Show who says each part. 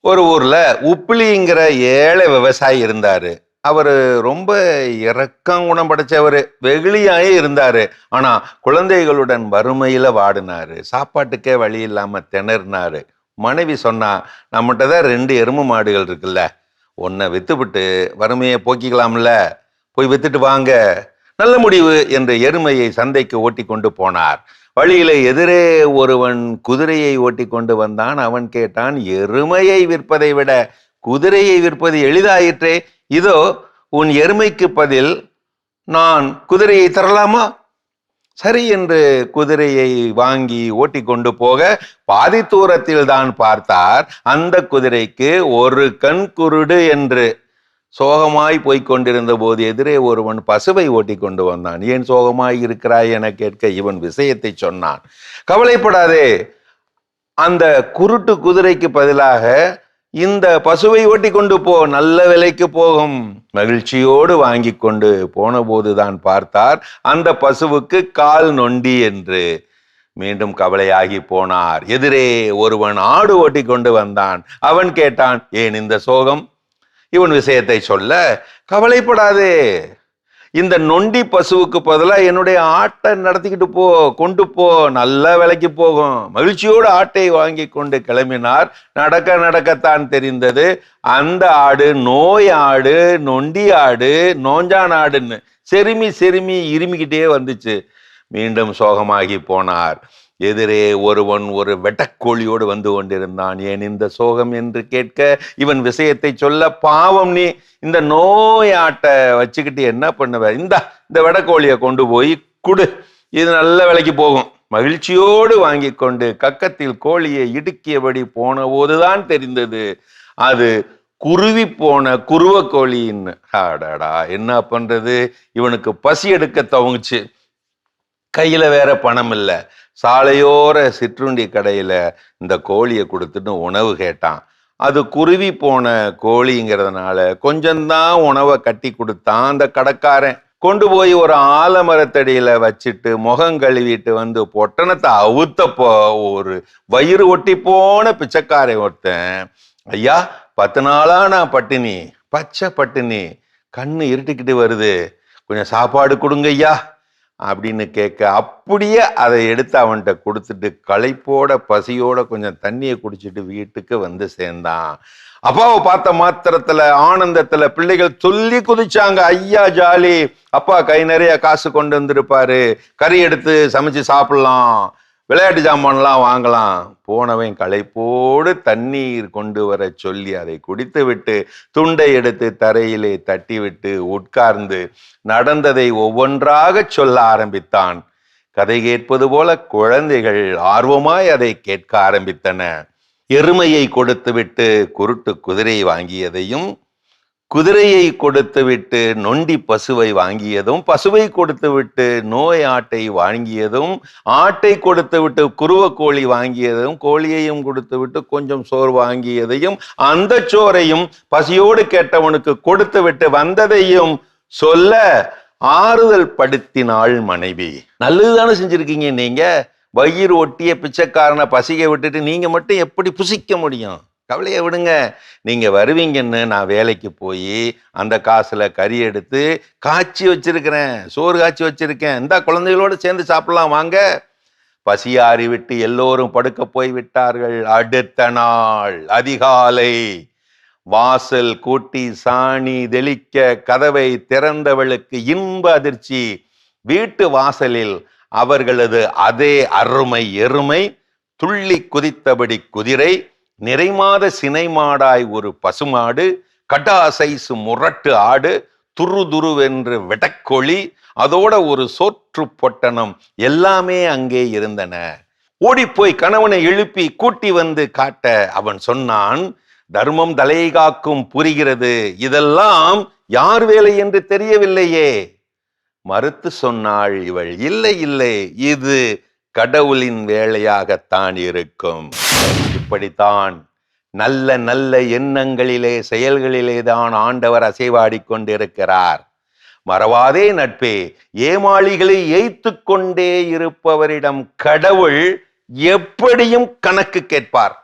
Speaker 1: ஒரு ஊர்ல உப்பிலிங்கிற ஏழை விவசாயி இருந்தாரு. அவரு ரொம்ப இரக்கம் குணம் படைச்சவரு. வெகுளியாயே இருந்தாரு. ஆனா குழந்தைகளுடன் வறுமையில வாடினாரு. சாப்பாட்டுக்கே வழி இல்லாம திணறினாரு. மனைவி சொன்னா, நம்மகிட்ட தான் 2 எருமை மாடுகள் இருக்குல்ல, ஒன்ன வித்துவிட்டு வறுமையை போக்கிக்கலாம்ல, போய் வித்துட்டு வாங்க. நல்ல முடிவு என்று எருமையை சந்தைக்கு ஓட்டி கொண்டு போனார். வழியில எதிரே ஒருவன் குதிரையை ஓட்டி கொண்டு வந்தான். அவன் கேட்டான், எருமையை விற்பதை விட குதிரையை விற்பது எளிதாயிற்றே. இதோ உன் எருமைக்கு பதில் நான் குதிரையை தரலாமா? சரி என்று குதிரையை வாங்கி ஓட்டி கொண்டு போக பாதி தூரத்தில் தான் பார்த்தார், அந்த குதிரைக்கு ஒரு கண் குருடு என்று. சோகமாய் போய்க் கொண்டிருந்த போது எதிரே ஒருவன் பசுவை ஓட்டி கொண்டு வந்தான். ஏன் சோகமாய் இருக்கிறாய் என கேட்க இவன் விஷயத்தை சொன்னான். கவலைப்படாதே, அந்த குருட்டு குதிரைக்கு பதிலாக இந்த பசுவை ஓட்டி கொண்டு போ, நல்ல விலைக்கு போகும். மகிழ்ச்சியோடு வாங்கி கொண்டு போன போதுதான் பார்த்தார், அந்த பசுவுக்கு கால் நொண்டி என்று. மீண்டும் கவலையாகி போனார். எதிரே ஒருவன் ஆடு ஓட்டி கொண்டு வந்தான். அவன் கேட்டான், ஏன் இந்த சோகம்? இவன் விஷயத்தை சொல்ல, கவலைப்படாதே, இந்த நொண்டி பசுவுக்கு பதிலா என்னுடைய ஆட்டை நடத்திக்கிட்டு போ, கொண்டு போ, நல்ல விலைக்கு போகும். மகிழ்ச்சியோடு ஆட்டை வாங்கி கொண்டு கிளம்பினார். நடக்க நடக்கத்தான் தெரிந்தது, அந்த ஆடு நோய் ஆடு, நொண்டி ஆடு, நோஞ்சான் ஆடுன்னு செருமி செருமி இருமிக்கிட்டே வந்துச்சு. மீண்டும் சோகமாகி போனார். எதிரே ஒருவன் ஒரு வெட்டக்கோழியோடு வந்து கொண்டிருந்தான். ஏன் இந்த சோகம் என்று கேட்க இவன் விஷயத்தை சொல்ல, பாவம் நீ இந்த நோயாட்டை வச்சுக்கிட்டு என்ன பண்ணுவ, இந்த வெடக்கோழியை கொண்டு போய் குடு, இது நல்ல விலைக்கு போகும். மகிழ்ச்சியோடு வாங்கி கொண்டு கக்கத்தில் கோழியை இடுக்கியபடி போன போதுதான் தெரிந்தது, அது குருவி போன குருவ கோழின்னு. ஆடாடா, என்ன பண்றது? இவனுக்கு பசி எடுக்க துவங்குச்சு. கையில வேற பணம் இல்லை. சாலையோர சிற்றுண்டி கடையில இந்த கோழியை கொடுத்துட்டு உணவு கேட்டான். அது குருவி போன கோழிங்கிறதுனால கொஞ்சம்தான் உணவை கட்டி கொடுத்தான். அந்த கடைக்காரன் கொண்டு போய் ஒரு ஆலமரத்தடியில வச்சுட்டு முகம் கழுவிட்டு வந்து பொட்டணத்தை அவுத்தப்போ ஒரு வயிறு ஒட்டி போன பிச்சைக்காரன் ஒருத்தன், ஐயா 10 நாளா நான் பட்டினி, பச்சை பட்டினி, கண்ணு இருட்டிக்கிட்டு வருது, கொஞ்சம் சாப்பாடு கொடுங்க ஐயா அப்படின்னு கேட்க, அப்படியே அதை எடுத்து அவன்கிட்ட கொடுத்துட்டு களைப்போட பசியோட கொஞ்சம் தண்ணியை குடிச்சிட்டு வீட்டுக்கு வந்து சேர்ந்தான். அப்பாவை பார்த்த மாத்திரத்துல ஆனந்தத்துல பிள்ளைகள் சொல்லி குதிச்சாங்க, ஐயா ஜாலி, அப்பா கை நிறைய காசு கொண்டு வந்திருப்பாரு, கறி எடுத்து சமைச்சு சாப்பிடலாம், விளையாட்டு ஜாமான்லாம் வாங்கலாம். போனவன் களைப்போடு தண்ணீர் கொண்டு வர சொல்லி அதை குடித்து விட்டு துண்டை எடுத்து தரையிலே தட்டி விட்டு உட்கார்ந்து நடந்ததை ஒவ்வொன்றாக சொல்ல ஆரம்பித்தான். கதை கேட்பது போல குழந்தைகள் ஆர்வமாய் அதை கேட்க ஆரம்பித்தன. எருமையை கொடுத்து விட்டு குருட்டு குதிரை வாங்கியதையும், குதிரையை கொடுத்து விட்டு நொண்டி பசுவை வாங்கியதும், பசுவை கொடுத்து விட்டு நோய் ஆட்டை வாங்கியதும், ஆட்டை கொடுத்து விட்டு குருவ கோழி வாங்கியதும், கோழியையும் கொடுத்து விட்டு கொஞ்சம் சோறு வாங்கியதையும், அந்த சோறையும் பசியோடு கேட்டவனுக்கு கொடுத்து விட்டு வந்ததையும் சொல்ல ஆறுதல் படுத்தினாள் மனைவி. நல்லதுதானே செஞ்சிருக்கீங்க நீங்க, வயிறு ஒட்டிய பிச்சைக்காரனை பசிக்க விட்டுட்டு நீங்க மட்டும் எப்படி புசிக்க முடியும்? கவலையை விடுங்க, நீங்க வருவீங்கன்னு நான் வேலைக்கு போய் அந்த காசுல கறி எடுத்து காய்ச்சி வச்சிருக்கிறேன், சோறு காய்ச்சி வச்சிருக்கேன், இந்த குழந்தைகளோடு சேர்ந்து சாப்பிடலாம் வாங்க. பசியாறி விட்டு எல்லோரும் படுக்க போய் விட்டார்கள். அடுத்த நாள் அதிகாலை வாசல் கூட்டி சாணி தெளிக்க கதவை திறந்தவளுக்கு இன்ப அதிர்ச்சி. வீட்டு வாசலில் அவர்களது அதே அருமை எருமை, துள்ளி குதித்தபடி குதிரை, நிறைமாத சினைமாடாய் ஒரு பசுமாடு, கடாசைசு முரட்டு ஆடு, துரு துருவென்று வெடக்கோழி, அதோட ஒரு சோற்று பொட்டணம் எல்லாமே அங்கே இருந்தன. ஓடிப்போய் கணவனை எழுப்பி கூட்டி வந்து காட்ட அவன் சொன்னான், தர்மம் தலையை காக்கும் புரிகிறது, இதெல்லாம் யார் வேலை என்று தெரியவில்லையே. மறுத்து சொன்னாள் இவள், இல்லை இல்லை, இது கடவுளின் வேலையாகத்தான் இருக்கும். இப்படித்தான் நல்ல நல்ல எண்ணங்களிலே செயல்களிலே தான் ஆண்டவர் அசைவாடி கொண்டிருக்கிறார். மறவாதே நட்பே, ஏமாளிகளை ஏய்த்து கொண்டே இருப்பவரிடம் கடவுள் எப்படியும் கணக்கு கேட்பார்.